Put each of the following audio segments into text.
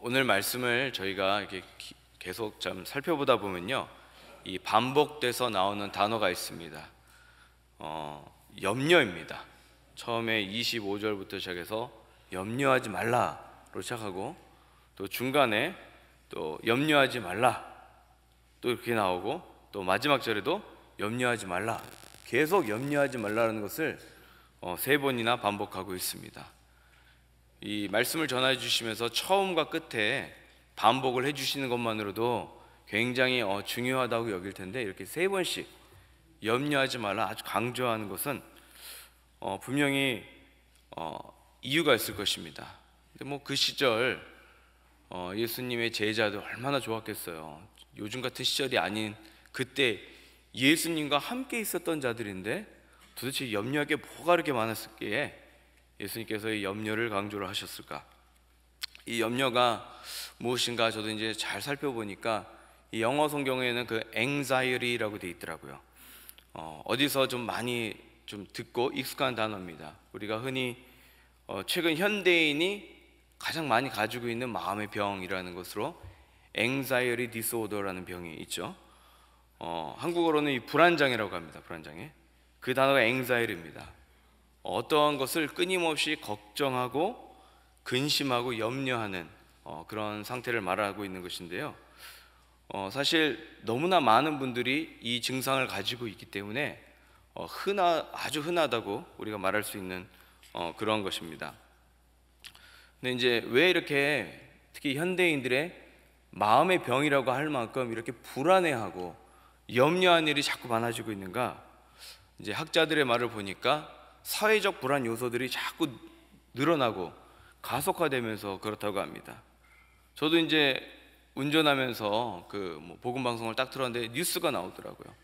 오늘 말씀을 저희가 이렇게 계속 좀 살펴보다 보면요, 이 반복돼서 나오는 단어가 있습니다. 염려입니다. 처음에 25절부터 시작해서 염려하지 말라로 시작하고, 또 중간에 또 염려하지 말라 또 이렇게 나오고, 또 마지막 절에도 염려하지 말라, 계속 염려하지 말라는 것을 3번이나 반복하고 있습니다. 이 말씀을 전해 주시면서 처음과 끝에 반복을 해 주시는 것만으로도 굉장히 중요하다고 여길 텐데, 이렇게 3번씩 염려하지 말라 아주 강조하는 것은 분명히 이유가 있을 것입니다. 근데 그 시절 예수님의 제자들 얼마나 좋았겠어요. 요즘 같은 시절이 아닌 그때 예수님과 함께 있었던 자들인데 도대체 염려할 게 뭐가 그렇게 많았을기에 예수님께서 이 염려를 강조를 하셨을까? 이 염려가 무엇인가 저도 이제 잘 살펴보니까 이 영어 성경에는 그 anxiety라고 되어 있더라고요. 어디서 좀 많이 좀 듣고 익숙한 단어입니다. 우리가 흔히 최근 현대인이 가장 많이 가지고 있는 마음의 병이라는 것으로 anxiety disorder라는 병이 있죠. 한국어로는 이 불안장애라고 합니다. 불안장애. 그 단어가 anxiety입니다. 어떠한 것을 끊임없이 걱정하고 근심하고 염려하는 그런 상태를 말하고 있는 것인데요. 사실 너무나 많은 분들이 이 증상을 가지고 있기 때문에 아주 흔하다고 우리가 말할 수 있는 그런 것입니다. 근데 이제 왜 이렇게 특히 현대인들의 마음의 병이라고 할 만큼 이렇게 불안해하고 염려한 일이 자꾸 많아지고 있는가? 이제 학자들의 말을 보니까 사회적 불안 요소들이 자꾸 늘어나고 가속화되면서 그렇다고 합니다. 저도 이제 운전하면서 복음 방송을 딱 틀었는데 뉴스가 나오더라고요.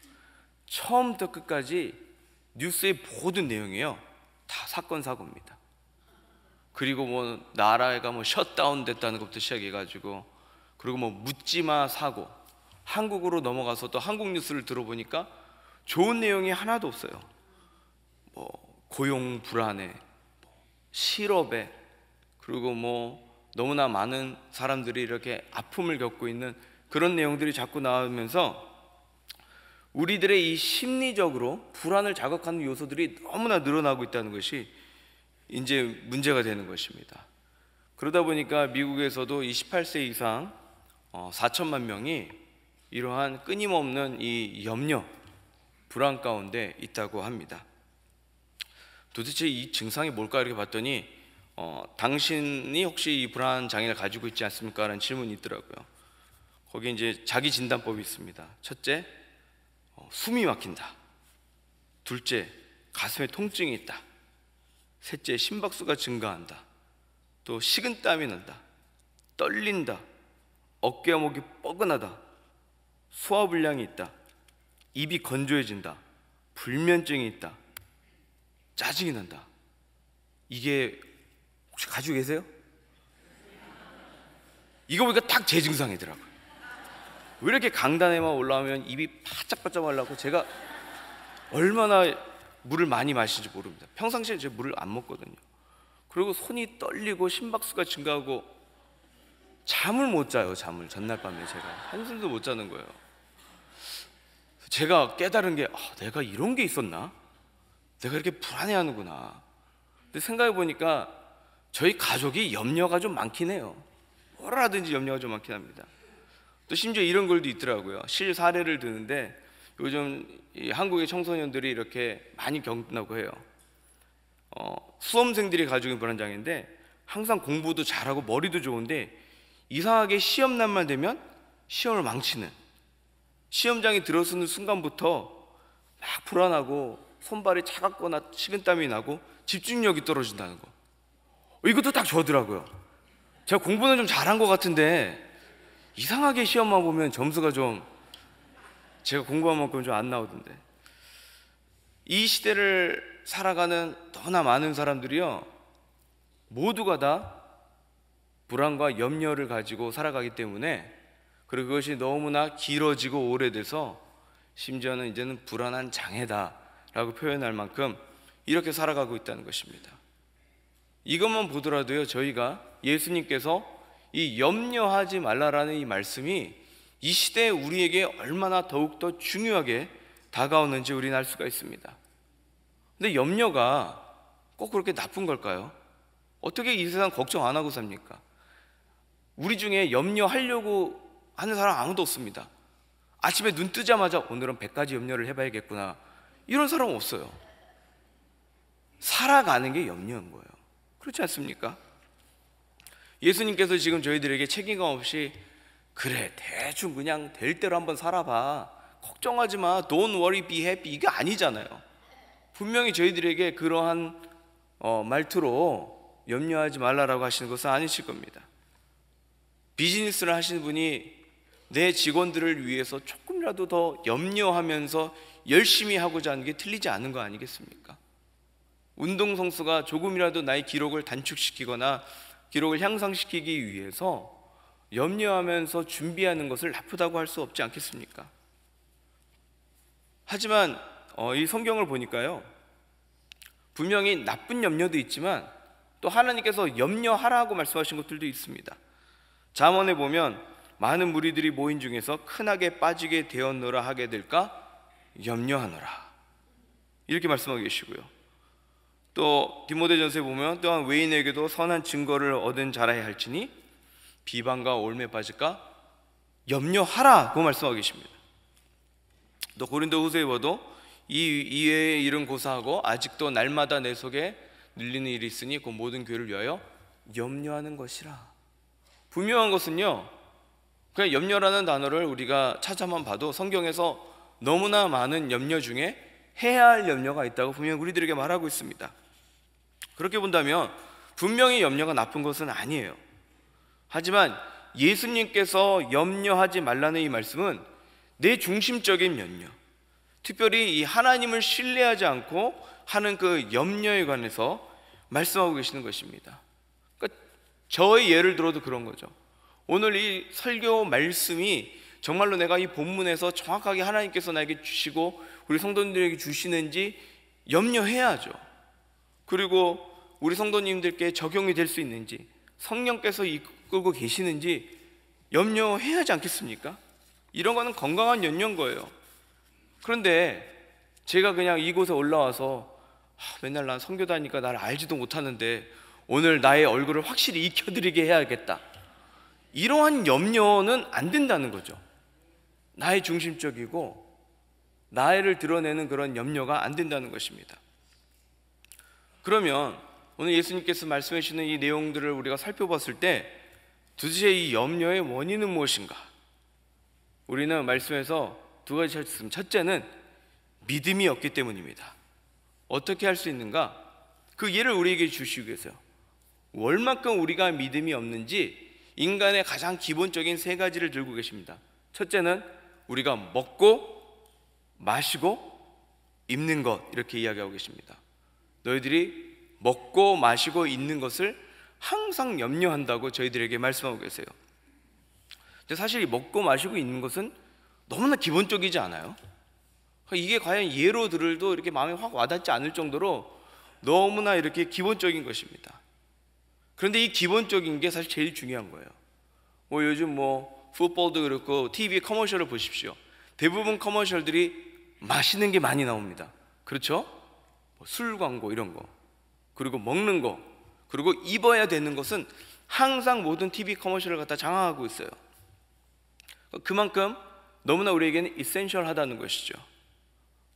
처음부터 끝까지 뉴스의 모든 내용이요, 다 사건 사고입니다. 그리고 나라가 셧다운 됐다는 것부터 시작해가지고, 그리고 묻지마 사고, 한국으로 넘어가서 또 한국 뉴스를 들어보니까 좋은 내용이 하나도 없어요. 고용 불안에, 실업에, 그리고 너무나 많은 사람들이 이렇게 아픔을 겪고 있는 그런 내용들이 자꾸 나오면서 우리들의 이 심리적으로 불안을 자극하는 요소들이 너무나 늘어나고 있다는 것이 이제 문제가 되는 것입니다. 그러다 보니까 미국에서도 이 18세 이상 4천만 명이 이러한 끊임없는 이 염려, 불안 가운데 있다고 합니다. 도대체 이 증상이 뭘까 이렇게 봤더니 당신이 혹시 이 불안 장애를 가지고 있지 않습니까? 라는 질문이 있더라고요. 거기에 이제 자기 진단법이 있습니다. 첫째, 숨이 막힌다. 둘째, 가슴에 통증이 있다. 셋째, 심박수가 증가한다. 또 식은땀이 난다. 떨린다. 어깨와 목이 뻐근하다. 소화불량이 있다. 입이 건조해진다. 불면증이 있다. 짜증이 난다. 이게 혹시 가지고 계세요? 이거 보니까 딱 제 증상이더라고요. 왜 이렇게 강단에만 올라오면 입이 바짝바짝 말라고, 제가 얼마나 물을 많이 마시는지 모릅니다. 평상시에 제가 물을 안 먹거든요. 그리고 손이 떨리고 심박수가 증가하고 잠을 못 자요. 전날 밤에 제가 한숨도 못 자는 거예요. 제가 깨달은 게 내가 이런 게 있었나? 내가 이렇게 불안해하는구나. 근데 생각해 보니까 저희 가족이 염려가 좀 많긴 해요. 뭐라 하든지 염려가 좀 많긴 합니다. 또 심지어 이런 글도 있더라고요. 실사례를 드는데 요즘 이 한국의 청소년들이 이렇게 많이 겪는다고 해요. 수험생들이 가지고 있는 불안장애인데 항상 공부도 잘하고 머리도 좋은데 이상하게 시험날만 되면 시험을 망치는, 시험장에 들어서는 순간부터 막 불안하고 손발이 차갑거나 식은땀이 나고 집중력이 떨어진다는 거. 이것도 딱 저더라고요. 제가 공부는 좀 잘한 것 같은데 이상하게 시험만 보면 점수가 좀 제가 공부한 만큼 좀 안 나오던데. 이 시대를 살아가는 너무나 많은 사람들이요, 모두가 다 불안과 염려를 가지고 살아가기 때문에, 그리고 그것이 너무나 길어지고 오래돼서 심지어는 이제는 불안한 장애다 라고 표현할 만큼 이렇게 살아가고 있다는 것입니다. 이것만 보더라도요, 저희가 예수님께서 이 염려하지 말라라는 이 말씀이 이 시대에 우리에게 얼마나 더욱더 중요하게 다가오는지 우리는 알 수가 있습니다. 근데 염려가 꼭 그렇게 나쁜 걸까요? 어떻게 이 세상 걱정 안 하고 삽니까? 우리 중에 염려하려고 하는 사람 아무도 없습니다. 아침에 눈 뜨자마자 오늘은 100가지 염려를 해봐야겠구나, 이런 사람 없어요. 살아가는 게 염려인 거예요. 그렇지 않습니까? 예수님께서 지금 저희들에게 책임감 없이 그래 대충 그냥 될 대로 한번 살아봐, 걱정하지 마, don't worry, be happy, 이게 아니잖아요. 분명히 저희들에게 그러한 말투로 염려하지 말라라고 하시는 것은 아니실 겁니다. 비즈니스를 하시는 분이 내 직원들을 위해서 조금이라도 더 염려하면서 열심히 하고자 하는 게 틀리지 않은 거 아니겠습니까? 운동선수가 조금이라도 나의 기록을 단축시키거나 기록을 향상시키기 위해서 염려하면서 준비하는 것을 나쁘다고 할 수 없지 않겠습니까? 하지만 이 성경을 보니까요, 분명히 나쁜 염려도 있지만 또 하나님께서 염려하라고 말씀하신 것들도 있습니다. 잠언에 보면 많은 무리들이 모인 중에서 큰악에 빠지게 되었노라 하게 될까 염려하노라, 이렇게 말씀하고 계시고요. 또 디모데전서에 보면 또한 외인에게도 선한 증거를 얻은 자라야 할지니 비방과 올매에 빠질까 염려하라고 말씀하고 계십니다. 또 고린도후서에 봐도 이 이외의 일은 고사하고 아직도 날마다 내 속에 늘리는 일이 있으니 그 모든 교회를 위하여 염려하는 것이라. 분명한 것은요, 그냥 염려라는 단어를 우리가 찾아만 봐도 성경에서 너무나 많은 염려 중에 해야 할 염려가 있다고 분명히 우리들에게 말하고 있습니다. 그렇게 본다면 분명히 염려가 나쁜 것은 아니에요. 하지만 예수님께서 염려하지 말라는 이 말씀은 내 중심적인 염려, 특별히 이 하나님을 신뢰하지 않고 하는 그 염려에 관해서 말씀하고 계시는 것입니다. 그러니까 저의 예를 들어도 그런 거죠. 오늘 이 설교 말씀이 정말로 내가 이 본문에서 정확하게 하나님께서 나에게 주시고 우리 성도님들에게 주시는지 염려해야죠. 그리고 우리 성도님들께 적용이 될 수 있는지, 성령께서 이끌고 계시는지 염려해야 하지 않겠습니까? 이런 거는 건강한 염려인 거예요. 그런데 제가 그냥 이곳에 올라와서 맨날 난 선교 다니까 나를 알지도 못하는데 오늘 나의 얼굴을 확실히 익혀드리게 해야겠다, 이러한 염려는 안 된다는 거죠. 나의 중심적이고 나를 드러내는 그런 염려가 안 된다는 것입니다. 그러면 오늘 예수님께서 말씀해 주시는 이 내용들을 우리가 살펴봤을 때 도대체 이 염려의 원인은 무엇인가? 우리는 말씀에서 두 가지 찾았습니다. 첫째는 믿음이 없기 때문입니다. 어떻게 할 수 있는가? 그 예를 우리에게 주시고 계세요. 얼만큼 우리가 믿음이 없는지 인간의 가장 기본적인 세 가지를 들고 계십니다. 첫째는 우리가 먹고 마시고 입는 것, 이렇게 이야기하고 계십니다. 너희들이 먹고 마시고 입는 것을 항상 염려한다고 저희들에게 말씀하고 계세요. 근데 사실 이 먹고 마시고 입는 것은 너무나 기본적이지 않아요? 이게 과연 예로 들을도 이렇게 마음에 확 와닿지 않을 정도로 너무나 이렇게 기본적인 것입니다. 그런데 이 기본적인 게 사실 제일 중요한 거예요. 요즘 풋볼도 그렇고 TV 커머셜을 보십시오. 대부분 커머셜들이 마시는 게 많이 나옵니다. 그렇죠? 술 광고 이런 거, 그리고 먹는 거, 그리고 입어야 되는 것은 항상 모든 TV 커머셜을 갖다 장악하고 있어요. 그만큼 너무나 우리에게는 이센셜하다는 것이죠.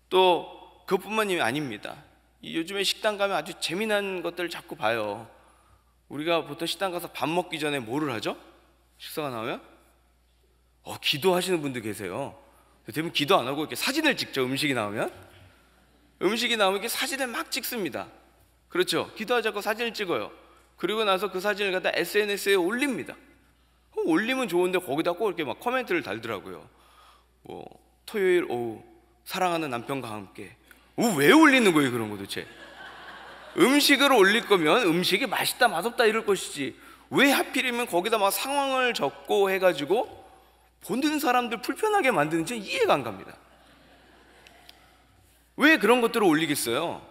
또 그것뿐만이 아닙니다. 요즘에 식당 가면 아주 재미난 것들을 자꾸 봐요. 우리가 보통 식당 가서 밥 먹기 전에 뭐를 하죠? 식사가 나오면 기도하시는 분들 계세요. 대부분 기도 안 하고 이렇게 사진을 찍죠. 음식이 나오면 이렇게 사진을 막 찍습니다. 그렇죠? 기도하지 않고 사진을 찍어요. 그리고 나서 그 사진을 갖다 SNS에 올립니다. 올리면 좋은데 거기다 꼭 이렇게 막 코멘트를 달더라고요. 토요일 오후 사랑하는 남편과 함께. 왜 올리는 거예요 그런 거 도대체? 음식을 올릴 거면 음식이 맛있다 맛없다 이럴 것이지, 왜 하필이면 거기다 막 상황을 적고 해가지고 보는 사람들 불편하게 만드는지 이해가 안 갑니다. 왜 그런 것들을 올리겠어요?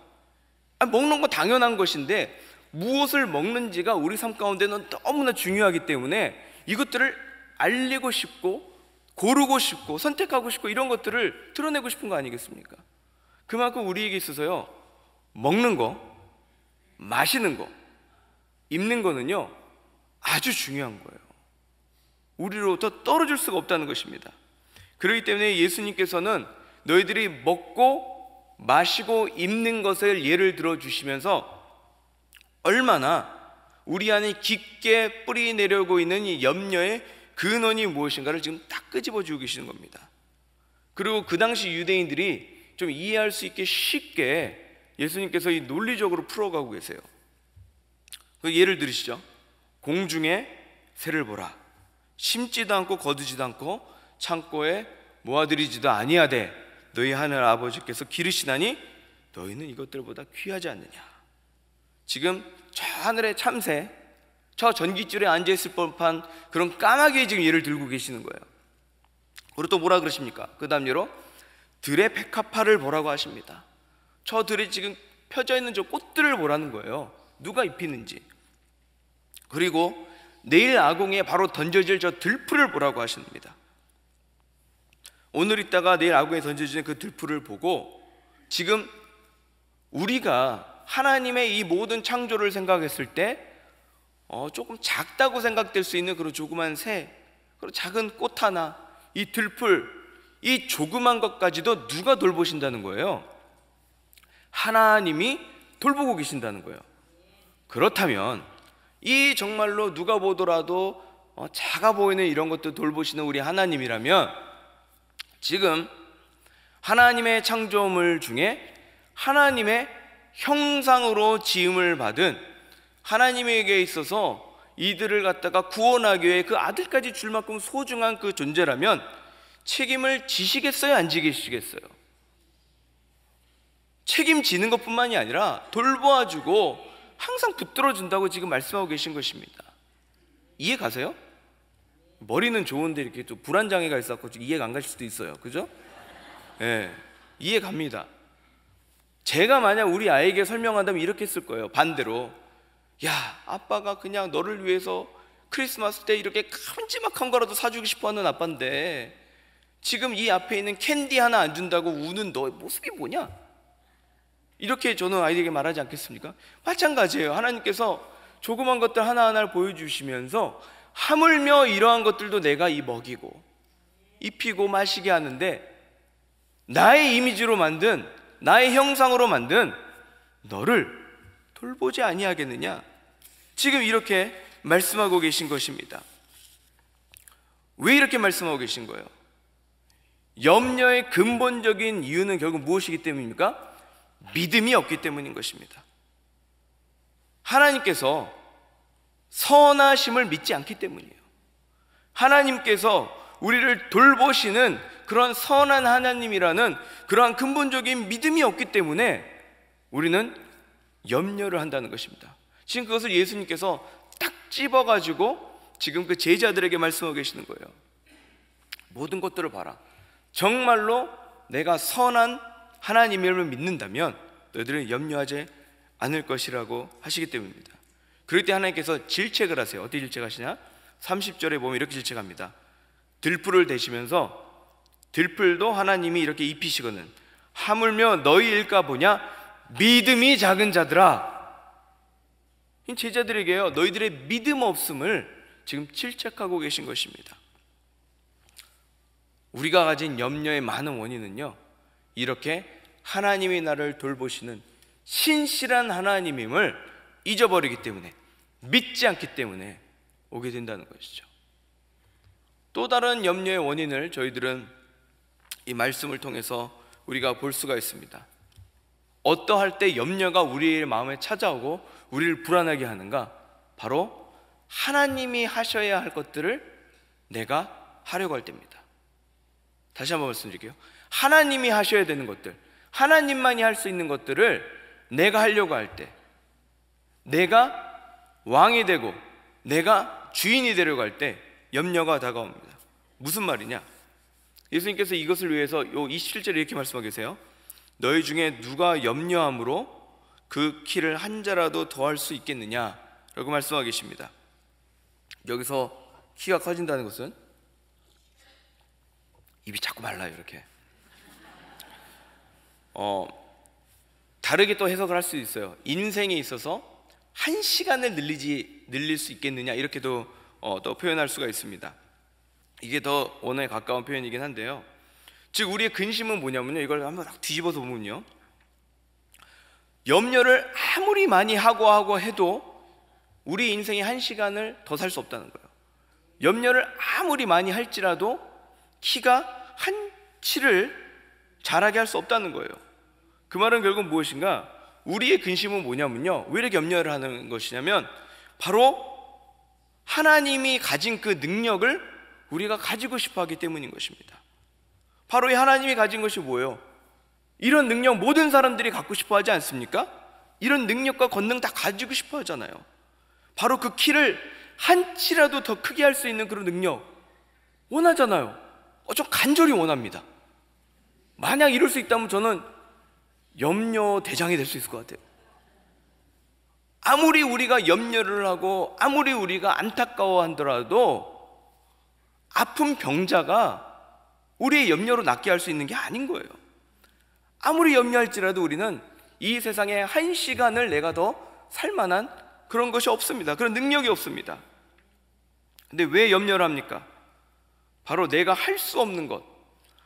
먹는 거 당연한 것인데 무엇을 먹는지가 우리 삶 가운데는 너무나 중요하기 때문에 이것들을 알리고 싶고 고르고 싶고 선택하고 싶고 이런 것들을 드러내고 싶은 거 아니겠습니까? 그만큼 우리에게 있어서요, 먹는 거, 마시는 거, 입는 거는요 아주 중요한 거예요. 우리로부터 떨어질 수가 없다는 것입니다. 그렇기 때문에 예수님께서는 너희들이 먹고 마시고 입는 것을 예를 들어 주시면서 얼마나 우리 안에 깊게 뿌리 내려오고 있는 이 염려의 근원이 무엇인가를 지금 딱 끄집어 주고 계시는 겁니다. 그리고 그 당시 유대인들이 좀 이해할 수 있게 쉽게 예수님께서 이 논리적으로 풀어가고 계세요. 그 예를 들으시죠. 공중에 새를 보라. 심지도 않고 거두지도 않고 창고에 모아들이지도 아니하되 너희 하늘 아버지께서 기르시나니 너희는 이것들보다 귀하지 않느냐. 지금 저 하늘의 참새, 저 전깃줄에 앉아있을 법한 그런 까마귀의 지금 예를 들고 계시는 거예요. 그리고 또 뭐라 그러십니까? 그 다음 예로 들의 백합화를 보라고 하십니다. 저 들에 지금 펴져 있는 저 꽃들을 보라는 거예요. 누가 입히는지. 그리고 내일 아궁이에 바로 던져질 저 들풀을 보라고 하십니다. 오늘 있다가 내일 아궁이에 던져지는 그 들풀을 보고 지금 우리가 하나님의 이 모든 창조를 생각했을 때 조금 작다고 생각될 수 있는 그런 조그만 새, 그리고 작은 꽃 하나, 이 들풀, 이 조그만 것까지도 누가 돌보신다는 거예요? 하나님이 돌보고 계신다는 거예요. 그렇다면 이 정말로 누가 보더라도 작아 보이는 이런 것도 돌보시는 우리 하나님이라면 지금 하나님의 창조물 중에 하나님의 형상으로 지음을 받은 하나님에게 있어서 이들을 갖다가 구원하기 위해 그 아들까지 줄 만큼 소중한 그 존재라면 책임을 지시겠어요? 안 지시겠어요? 책임지는 것뿐만이 아니라 돌보아주고 항상 붙들어준다고 지금 말씀하고 계신 것입니다. 이해 가세요? 머리는 좋은데 이렇게 또 불안장애가 있어서 이해가 안 가실 수도 있어요. 그죠? 예, 이해 갑니다. 제가 만약 우리 아이에게 설명한다면 이렇게 했을 거예요. 반대로, 야, 아빠가 그냥 너를 위해서 크리스마스 때 이렇게 큼지막한 거라도 사주고 싶어하는 아빠인데 지금 이 앞에 있는 캔디 하나 안 준다고 우는 너의 모습이 뭐냐? 이렇게 저는 아이에게 말하지 않겠습니까? 마찬가지예요. 하나님께서 조그만 것들 하나하나를 보여주시면서 하물며 이러한 것들도 내가 이 먹이고 입히고 마시게 하는데 나의 이미지로 만든, 나의 형상으로 만든 너를 돌보지 아니하겠느냐? 지금 이렇게 말씀하고 계신 것입니다. 왜 이렇게 말씀하고 계신 거예요? 염려의 근본적인 이유는 결국 무엇이기 때문입니까? 믿음이 없기 때문인 것입니다. 하나님께서 선하심을 믿지 않기 때문이에요. 하나님께서 우리를 돌보시는 그런 선한 하나님이라는 그러한 근본적인 믿음이 없기 때문에 우리는 염려를 한다는 것입니다. 지금 그것을 예수님께서 딱 집어가지고 지금 그 제자들에게 말씀하고 계시는 거예요. 모든 것들을 봐라. 정말로 내가 선한 하나님을 믿는다면 너희들은 염려하지 않을 것이라고 하시기 때문입니다. 그럴 때 하나님께서 질책을 하세요. 어떻게 질책하시냐? 30절에 보면 이렇게 질책합니다. 들풀을 대시면서 들풀도 하나님이 이렇게 입히시거든 하물며 너희일까 보냐? 믿음이 작은 자들아. 제자들에게요, 너희들의 믿음 없음을 지금 질책하고 계신 것입니다. 우리가 가진 염려의 많은 원인은요, 이렇게 하나님이 나를 돌보시는 신실한 하나님임을 잊어버리기 때문에, 믿지 않기 때문에 오게 된다는 것이죠. 또 다른 염려의 원인을 저희들은 이 말씀을 통해서 우리가 볼 수가 있습니다. 어떠할 때 염려가 우리의 마음에 찾아오고 우리를 불안하게 하는가? 바로 하나님이 하셔야 할 것들을 내가 하려고 할 때입니다. 다시 한번 말씀드릴게요. 하나님이 하셔야 되는 것들, 하나님만이 할 수 있는 것들을 내가 하려고 할 때, 내가 왕이 되고 내가 주인이 되려고 할 때 염려가 다가옵니다. 무슨 말이냐? 예수님께서 이것을 위해서 요 27절에 이렇게 말씀하고 계세요. 너희 중에 누가 염려함으로 그 키를 한 자라도 더 할 수 있겠느냐라고 말씀하고 계십니다. 여기서 키가 커진다는 것은 입이 자꾸 말라요, 이렇게. 다르게 또 해석을 할 수 있어요. 인생에 있어서 1시간을 늘릴 수 있겠느냐, 이렇게도 또 표현할 수가 있습니다. 이게 더 원어에 가까운 표현이긴 한데요. 즉 우리의 근심은 뭐냐면요, 이걸 한번 딱 뒤집어서 보면요, 염려를 아무리 많이 하고 해도 우리 인생에 1시간을 더 살 수 없다는 거예요. 염려를 아무리 많이 할지라도 키가 한 치를 자라게 할 수 없다는 거예요. 그 말은 결국 무엇인가, 우리의 근심은 뭐냐면요, 왜 이렇게 염려를 하는 것이냐면 바로 하나님이 가진 그 능력을 우리가 가지고 싶어 하기 때문인 것입니다. 바로 이 하나님이 가진 것이 뭐예요? 이런 능력 모든 사람들이 갖고 싶어 하지 않습니까? 이런 능력과 권능 다 가지고 싶어 하잖아요. 바로 그 키를 한 치라도 더 크게 할 수 있는 그런 능력 원하잖아요. 저 간절히 원합니다. 만약 이룰 수 있다면 저는 염려 대장이 될 수 있을 것 같아요. 아무리 우리가 염려를 하고 아무리 우리가 안타까워하더라도 아픈 병자가 우리의 염려로 낫게 할 수 있는 게 아닌 거예요. 아무리 염려할지라도 우리는 이 세상에 1시간을 내가 더 살만한 그런 것이 없습니다. 그런 능력이 없습니다. 근데 왜 염려를 합니까? 바로 내가 할 수 없는 것,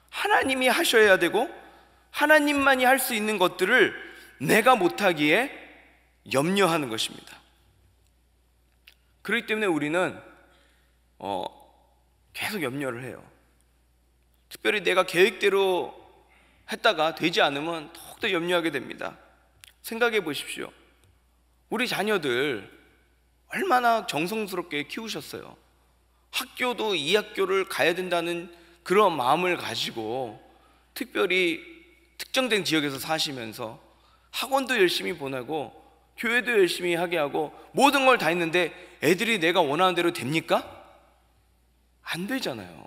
하나님이 하셔야 되고 하나님만이 할 수 있는 것들을 내가 못하기에 염려하는 것입니다. 그렇기 때문에 우리는 계속 염려를 해요. 특별히 내가 계획대로 했다가 되지 않으면 더욱더 염려하게 됩니다. 생각해 보십시오. 우리 자녀들 얼마나 정성스럽게 키우셨어요. 학교도 이 학교를 가야 된다는 그런 마음을 가지고 특별히 특정된 지역에서 사시면서 학원도 열심히 보내고 교회도 열심히 하게 하고 모든 걸 다 했는데 애들이 내가 원하는 대로 됩니까? 안 되잖아요.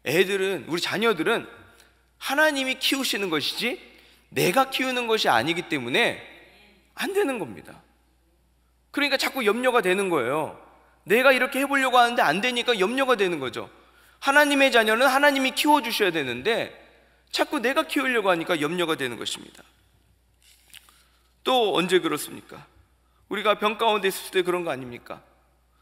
애들은, 우리 자녀들은 하나님이 키우시는 것이지 내가 키우는 것이 아니기 때문에 안 되는 겁니다. 그러니까 자꾸 염려가 되는 거예요. 내가 이렇게 해보려고 하는데 안 되니까 염려가 되는 거죠. 하나님의 자녀는 하나님이 키워주셔야 되는데 자꾸 내가 키우려고 하니까 염려가 되는 것입니다. 또 언제 그렇습니까? 우리가 병 가운데 있을 때 그런 거 아닙니까?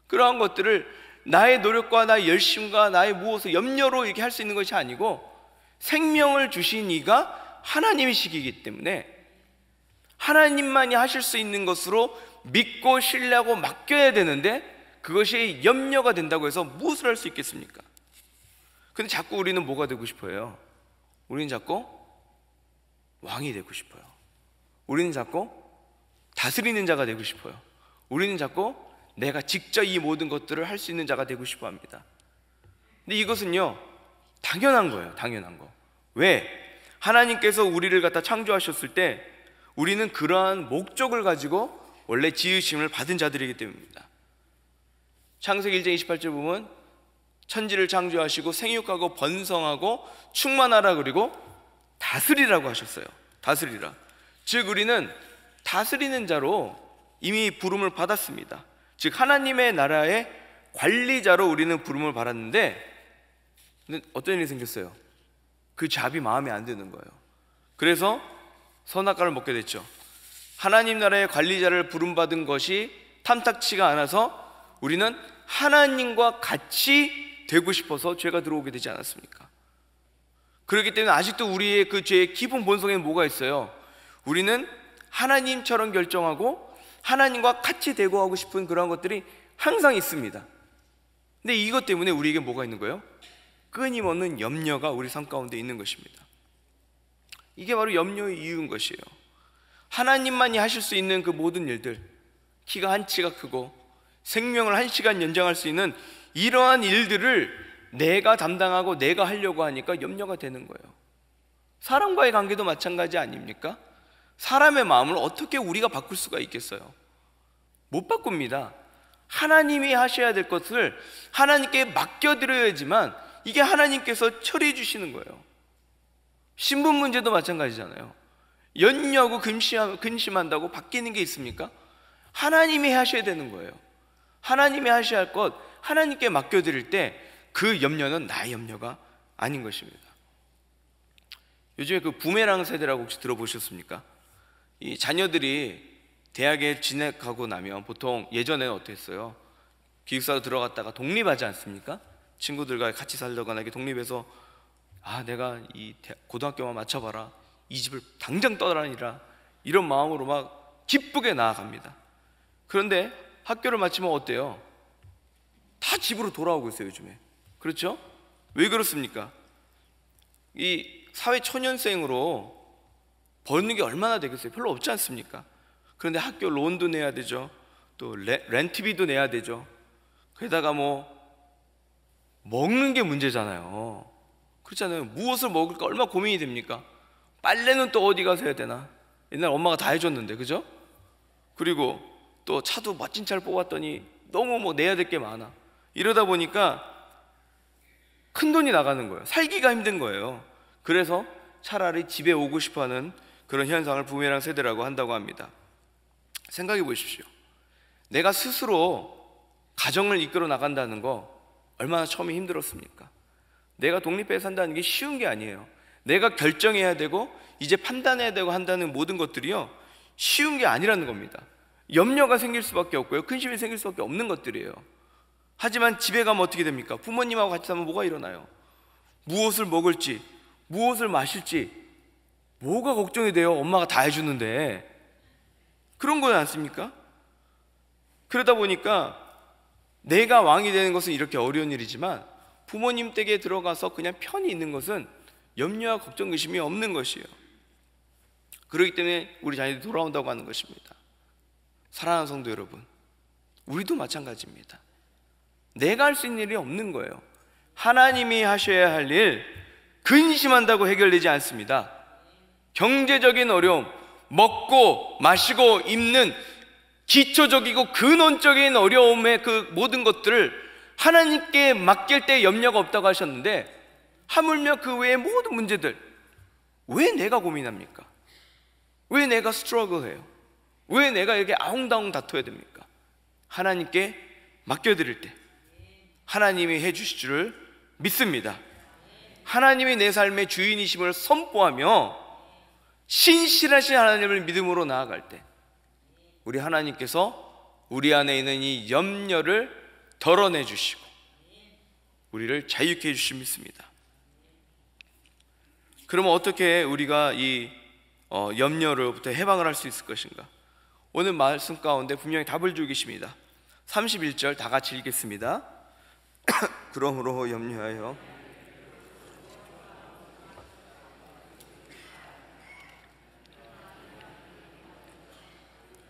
그러한 것들을 나의 노력과 나의 열심과 나의 무엇을 염려로 이렇게 할 수 있는 것이 아니고 생명을 주신 이가 하나님이시기 때문에 하나님만이 하실 수 있는 것으로 믿고 신뢰하고 맡겨야 되는데 그것이 염려가 된다고 해서 무엇을 할 수 있겠습니까? 근데 자꾸 우리는 뭐가 되고 싶어요? 우리는 자꾸 왕이 되고 싶어요. 우리는 자꾸 다스리는 자가 되고 싶어요. 우리는 자꾸 내가 직접 이 모든 것들을 할 수 있는 자가 되고 싶어 합니다. 근데 이것은요, 당연한 거예요. 당연한 거. 왜? 하나님께서 우리를 갖다 창조하셨을 때 우리는 그러한 목적을 가지고 원래 지으심을 받은 자들이기 때문입니다. 창세기 1장 28절 보면 천지를 창조하시고 생육하고 번성하고 충만하라 그리고 다스리라고 하셨어요. 다스리라. 즉 우리는 다스리는 자로 이미 부름을 받았습니다. 즉 하나님의 나라의 관리자로 우리는 부름을 받았는데 근데 어떤 일이 생겼어요? 그 잡이 마음에 안 드는 거예요. 그래서 선악과를 먹게 됐죠. 하나님 나라의 관리자를 부름받은 것이 탐탁치가 않아서 우리는 하나님과 같이 되고 싶어서 죄가 들어오게 되지 않았습니까? 그렇기 때문에 아직도 우리의 그 죄의 깊은 본성에는 뭐가 있어요? 우리는 하나님처럼 결정하고 하나님과 같이 되고 하고 싶은 그런 것들이 항상 있습니다. 근데 이것 때문에 우리에게 뭐가 있는 거예요? 끊임없는 염려가 우리 삶 가운데 있는 것입니다. 이게 바로 염려의 이유인 것이에요. 하나님만이 하실 수 있는 그 모든 일들, 키가 한 치가 크고 생명을 1시간 연장할 수 있는 이러한 일들을 내가 담당하고 내가 하려고 하니까 염려가 되는 거예요. 사람과의 관계도 마찬가지 아닙니까? 사람의 마음을 어떻게 우리가 바꿀 수가 있겠어요? 못 바꿉니다. 하나님이 하셔야 될 것을 하나님께 맡겨드려야지만 이게 하나님께서 처리해 주시는 거예요. 신분 문제도 마찬가지잖아요. 염려하고 근심한다고 바뀌는 게 있습니까? 하나님이 하셔야 되는 거예요. 하나님이 하셔야 할 것, 하나님께 맡겨드릴 때 그 염려는 나의 염려가 아닌 것입니다. 요즘에 그 부메랑 세대라고 혹시 들어보셨습니까? 이 자녀들이 대학에 진학하고 나면 보통 예전에는 어땠어요? 기숙사로 들어갔다가 독립하지 않습니까? 친구들과 같이 살다거나 이렇게 독립해서 내가 이 고등학교만 맞춰봐라, 이 집을 당장 떠나니라, 이런 마음으로 막 기쁘게 나아갑니다. 그런데 학교를 마치면 어때요? 다 집으로 돌아오고 있어요, 요즘에. 그렇죠? 왜 그렇습니까? 이 사회 초년생으로 버는 게 얼마나 되겠어요? 별로 없지 않습니까? 그런데 학교 론도 내야 되죠. 또 렌트비도 내야 되죠. 게다가 먹는 게 문제잖아요. 그렇잖아요. 무엇을 먹을까 얼마나 고민이 됩니까? 빨래는 또 어디 가서 해야 되나? 옛날 엄마가 다 해줬는데, 그죠? 그리고 또 차도 멋진 차를 뽑았더니 너무 내야 될 게 많아. 이러다 보니까 큰 돈이 나가는 거예요. 살기가 힘든 거예요. 그래서 차라리 집에 오고 싶어하는 그런 현상을 부메랑 세대라고 한다고 합니다. 생각해 보십시오. 내가 스스로 가정을 이끌어 나간다는 거 얼마나 처음에 힘들었습니까? 내가 독립해서 산다는 게 쉬운 게 아니에요. 내가 결정해야 되고 이제 판단해야 되고 한다는 모든 것들이요, 쉬운 게 아니라는 겁니다. 염려가 생길 수밖에 없고요, 근심이 생길 수밖에 없는 것들이에요. 하지만 집에 가면 어떻게 됩니까? 부모님하고 같이 사면 뭐가 일어나요? 무엇을 먹을지, 무엇을 마실지 뭐가 걱정이 돼요? 엄마가 다 해주는데. 그런 거지 않습니까? 그러다 보니까 내가 왕이 되는 것은 이렇게 어려운 일이지만 부모님 댁에 들어가서 그냥 편히 있는 것은 염려와 걱정, 의심이 없는 것이에요. 그렇기 때문에 우리 자녀들이 돌아온다고 하는 것입니다. 사랑하는 성도 여러분, 우리도 마찬가지입니다. 내가 할 수 있는 일이 없는 거예요. 하나님이 하셔야 할 일, 근심한다고 해결되지 않습니다. 경제적인 어려움, 먹고 마시고 입는 기초적이고 근원적인 어려움의 그 모든 것들을 하나님께 맡길 때 염려가 없다고 하셨는데, 하물며 그 외의 모든 문제들 왜 내가 고민합니까? 왜 내가 스트러글해요? 왜 내가 이렇게 아웅다웅 다퉈야 됩니까? 하나님께 맡겨드릴 때 하나님이 해주실 줄을 믿습니다. 하나님이 내 삶의 주인이심을 선포하며 신실하신 하나님을 믿음으로 나아갈 때 우리 하나님께서 우리 안에 있는 이 염려를 덜어내 주시고 우리를 자유케 해주실 믿습니다. 그러면 어떻게 우리가 이 염려로부터 해방을 할 수 있을 것인가? 오늘 말씀 가운데 분명히 답을 주고 계십니다. 31절 다 같이 읽겠습니다. 그러므로 염려하여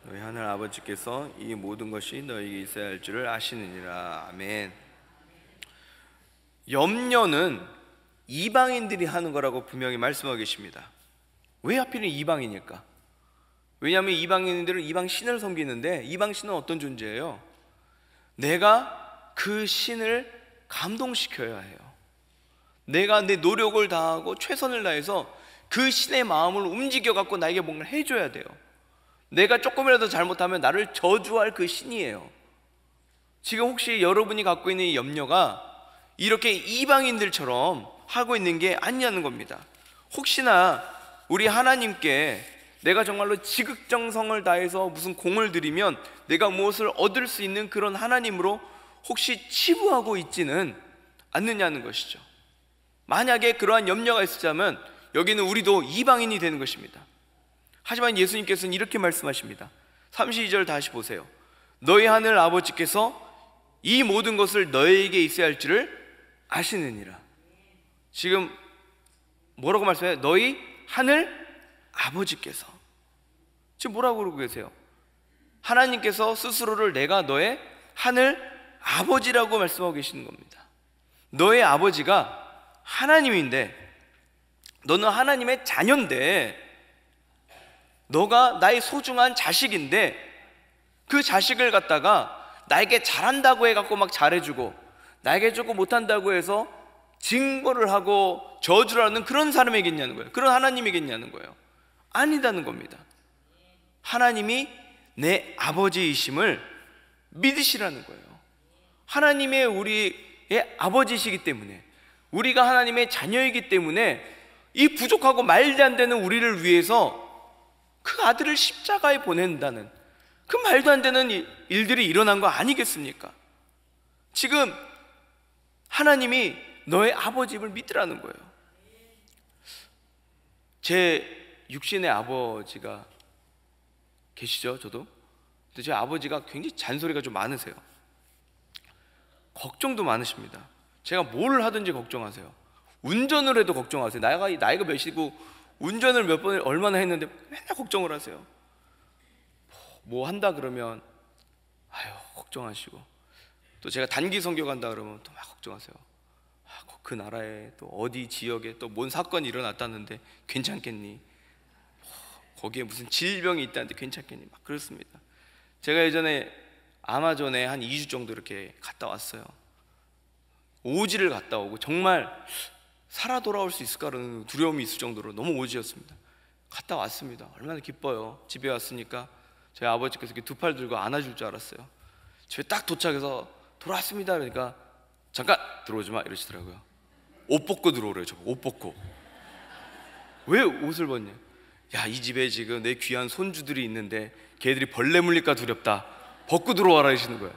너희 하늘 아버지께서 이 모든 것이 너희에게 있어야 할 줄을 아시느니라. 아멘. 염려는 이방인들이 하는 거라고 분명히 말씀하고 계십니다. 왜 하필은 이방인일까? 왜냐하면 이방인들은 이방 신을 섬기는데, 이방 신은 어떤 존재예요? 내가 그 신을 감동시켜야 해요. 내가 내 노력을 다하고 최선을 다해서 그 신의 마음을 움직여 갖고 나에게 뭔가 해줘야 돼요. 내가 조금이라도 잘못하면 나를 저주할 그 신이에요. 지금 혹시 여러분이 갖고 있는 이 염려가 이렇게 이방인들처럼 하고 있는 게 아니냐는 겁니다. 혹시나 우리 하나님께 내가 정말로 지극정성을 다해서 무슨 공을 들이면 내가 무엇을 얻을 수 있는 그런 하나님으로 혹시 치부하고 있지는 않느냐는 것이죠. 만약에 그러한 염려가 있었다면 여기는 우리도 이방인이 되는 것입니다. 하지만 예수님께서는 이렇게 말씀하십니다. 32절 다시 보세요. 너희 하늘 아버지께서 이 모든 것을 너희에게 있어야 할 줄을 아시느니라. 지금 뭐라고 말씀해요? 너희 하늘 아버지께서. 지금 뭐라고 그러고 계세요? 하나님께서 스스로를 내가 너의 하늘 아버지라고 말씀하고 계시는 겁니다. 너의 아버지가 하나님인데, 너는 하나님의 자녀인데, 너가 나의 소중한 자식인데, 그 자식을 갖다가 나에게 잘한다고 해갖고 막 잘해주고, 나에게 조금 못한다고 해서 징벌을 하고 저주를 하는 그런 사람이겠냐는 거예요. 그런 하나님이겠냐는 거예요. 아니다는 겁니다. 하나님이 내 아버지이심을 믿으시라는 거예요. 하나님의 우리의 아버지이시기 때문에, 우리가 하나님의 자녀이기 때문에 이 부족하고 말도 안 되는 우리를 위해서 그 아들을 십자가에 보낸다는 그 말도 안 되는 일들이 일어난 거 아니겠습니까? 지금 하나님이 너의 아버지임을 믿으라는 거예요. 제 육신의 아버지가 계시죠, 저도. 근데 제 아버지가 굉장히 잔소리가 좀 많으세요. 걱정도 많으십니다. 제가 뭘 하든지 걱정하세요. 운전을 해도 걱정하세요. 나이가 몇이고 운전을 몇 번을 얼마나 했는데 맨날 걱정을 하세요. 뭐 한다 그러면 아유 걱정하시고, 또 제가 단기 선교 간다 그러면 또 막 걱정하세요. 그 나라에 또 어디 지역에 또 뭔 사건이 일어났다는데 괜찮겠니? 거기에 무슨 질병이 있다는데 괜찮겠니? 막 그렇습니다. 제가 예전에 아마존에 한 2주 정도 이렇게 갔다 왔어요. 오지를 갔다 오고 정말 살아 돌아올 수 있을까라는 두려움이 있을 정도로 너무 오지였습니다. 갔다 왔습니다. 얼마나 기뻐요. 집에 왔으니까 저희 아버지께서 이렇게 두 팔 들고 안아줄 줄 알았어요. 집에 딱 도착해서 돌아왔습니다 그러니까 잠깐 들어오지 마 이러시더라고요. 옷 벗고 들어오래요. 저거 옷 벗고. 왜 옷을 벗냐? 야, 이 집에 지금 내 귀한 손주들이 있는데 걔들이 벌레 물릴까 두렵다. 벗고 들어와라 하시는 거예요.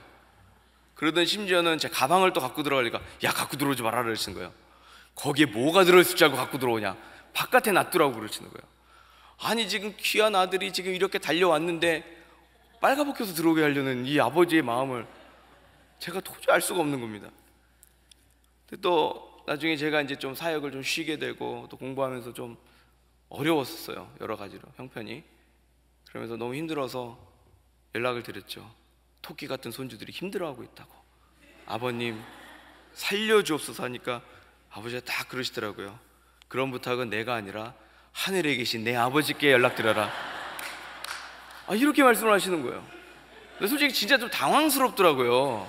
그러던 심지어는 제 가방을 또 갖고 들어가니까 야, 갖고 들어오지 말아라 그러시는 거예요. 거기에 뭐가 들어있을 줄 알고 갖고 들어오냐? 바깥에 놔두라고 그러시는 거예요. 아니 지금 귀한 아들이 지금 이렇게 달려왔는데 빨가벗겨서 들어오게 하려는 이 아버지의 마음을 제가 도저히 알 수가 없는 겁니다. 근데 또 나중에 제가 이제 좀 사역을 좀 쉬게 되고 또 공부하면서 좀 어려웠었어요. 여러 가지로 형편이. 그러면서 너무 힘들어서 연락을 드렸죠. 토끼 같은 손주들이 힘들어하고 있다고. 아버님 살려주옵소서 하니까 아버지가 딱 그러시더라고요. 그런 부탁은 내가 아니라 하늘에 계신 내 아버지께 연락드려라. 이렇게 말씀을 하시는 거예요. 근데 솔직히 진짜 좀 당황스럽더라고요.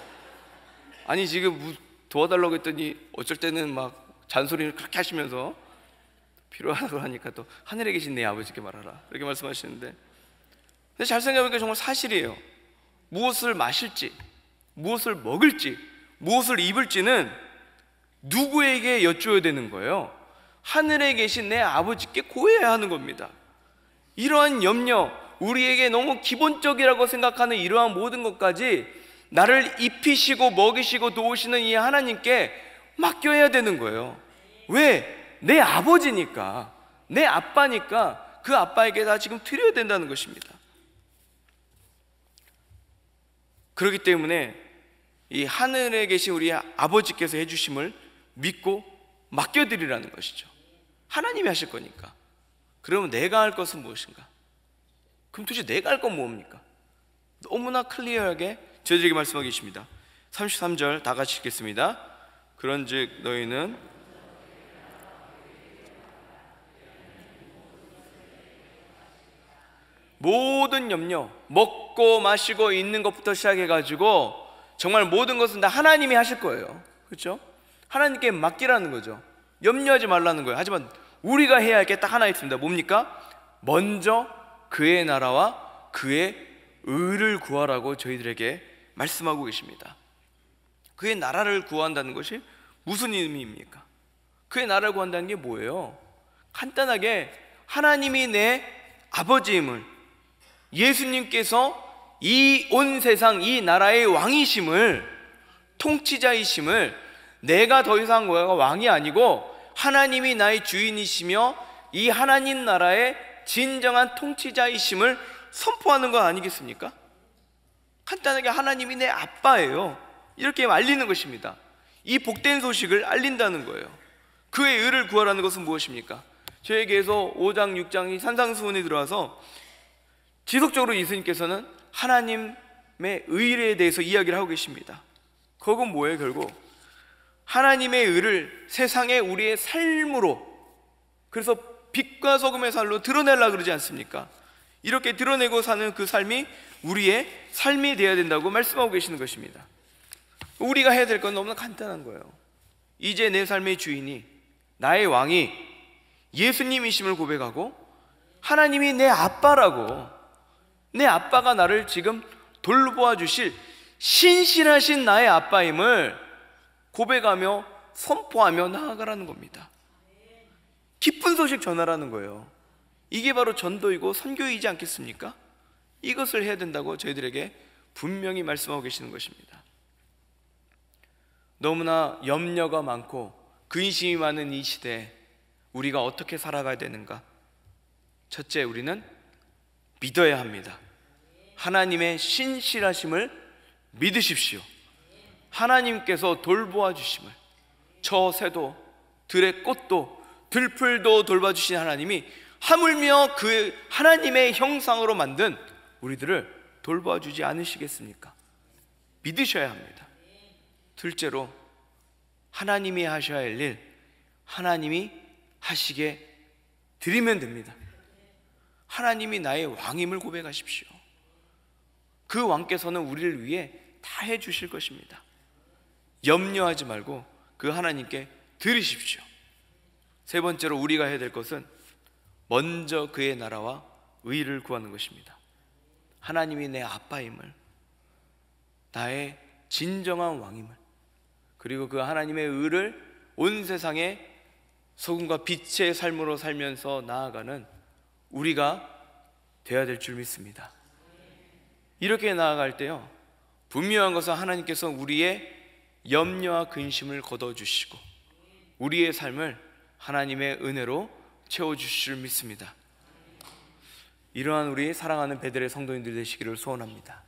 아니 지금 도와달라고 했더니 어쩔 때는 막 잔소리를 그렇게 하시면서 필요하다고 하니까 또 하늘에 계신 내 아버지께 말하라 이렇게 말씀하시는데, 근데 잘 생각해보니까 정말 사실이에요. 무엇을 마실지, 무엇을 먹을지, 무엇을 입을지는 누구에게 여쭈어야 되는 거예요? 하늘에 계신 내 아버지께 고해야 하는 겁니다. 이러한 염려, 우리에게 너무 기본적이라고 생각하는 이러한 모든 것까지 나를 입히시고 먹이시고 도우시는 이 하나님께 맡겨야 되는 거예요. 왜? 내 아버지니까, 내 아빠니까 그 아빠에게 다 지금 드려야 된다는 것입니다. 그렇기 때문에 이 하늘에 계신 우리 아버지께서 해주심을 믿고 맡겨드리라는 것이죠. 하나님이 하실 거니까. 그러면 내가 할 것은 무엇인가? 그럼 도대체 내가 할 건 뭡니까? 너무나 클리어하게 저에게 말씀하고 계십니다. 33절 다 같이 읽겠습니다. 그런즉 너희는 모든 염려, 먹고 마시고 있는 것부터 시작해가지고 정말 모든 것은 다 하나님이 하실 거예요. 그렇죠? 하나님께 맡기라는 거죠. 염려하지 말라는 거예요. 하지만 우리가 해야 할 게 딱 하나 있습니다. 뭡니까? 먼저 그의 나라와 그의 의를 구하라고 저희들에게 말씀하고 계십니다. 그의 나라를 구한다는 것이 무슨 의미입니까? 그의 나라를 구한다는 게 뭐예요? 간단하게 하나님이 내 아버지임을, 예수님께서 이 온 세상 이 나라의 왕이심을, 통치자이심을, 내가 더 이상 왕이 아니고 하나님이 나의 주인이시며 이 하나님 나라의 진정한 통치자이심을 선포하는 것 아니겠습니까? 간단하게 하나님이 내 아빠예요, 이렇게 알리는 것입니다. 이 복된 소식을 알린다는 거예요. 그의 의를 구하라는 것은 무엇입니까? 저에게서 5장 6장이 산상수훈에 들어와서 지속적으로 예수님께서는 하나님의 의에 대해서 이야기를 하고 계십니다. 그건 뭐예요? 결국 하나님의 의를 세상에 우리의 삶으로, 그래서 빛과 소금의 살로 드러내려고 그러지 않습니까? 이렇게 드러내고 사는 그 삶이 우리의 삶이 되어야 된다고 말씀하고 계시는 것입니다. 우리가 해야 될 건 너무나 간단한 거예요. 이제 내 삶의 주인이, 나의 왕이 예수님이심을 고백하고 하나님이 내 아빠라고, 내 아빠가 나를 지금 돌보아 주실 신실하신 나의 아빠임을 고백하며 선포하며 나아가라는 겁니다. 기쁜 소식 전하라는 거예요. 이게 바로 전도이고 선교이지 않겠습니까? 이것을 해야 된다고 저희들에게 분명히 말씀하고 계시는 것입니다. 너무나 염려가 많고 근심이 많은 이 시대에 우리가 어떻게 살아가야 되는가? 첫째, 우리는 믿어야 합니다. 하나님의 신실하심을 믿으십시오. 하나님께서 돌보아 주심을, 저 새도 들의 꽃도 들풀도 돌봐주신 하나님이 하물며 그 하나님의 형상으로 만든 우리들을 돌보아 주지 않으시겠습니까? 믿으셔야 합니다. 둘째로, 하나님이 하셔야 할 일 하나님이 하시게 드리면 됩니다. 하나님이 나의 왕임을 고백하십시오. 그 왕께서는 우리를 위해 다 해주실 것입니다. 염려하지 말고 그 하나님께 드리십시오. 세 번째로 우리가 해야 될 것은 먼저 그의 나라와 의를 구하는 것입니다. 하나님이 내 아빠임을, 나의 진정한 왕임을, 그리고 그 하나님의 의를 온 세상에 소금과 빛의 삶으로 살면서 나아가는 우리가 되어야 될 줄 믿습니다. 이렇게 나아갈 때요, 분명한 것은 하나님께서 우리의 염려와 근심을 걷어주시고 우리의 삶을 하나님의 은혜로 채워주실 줄 믿습니다. 이러한 우리 사랑하는 베들의 성도님들 되시기를 소원합니다.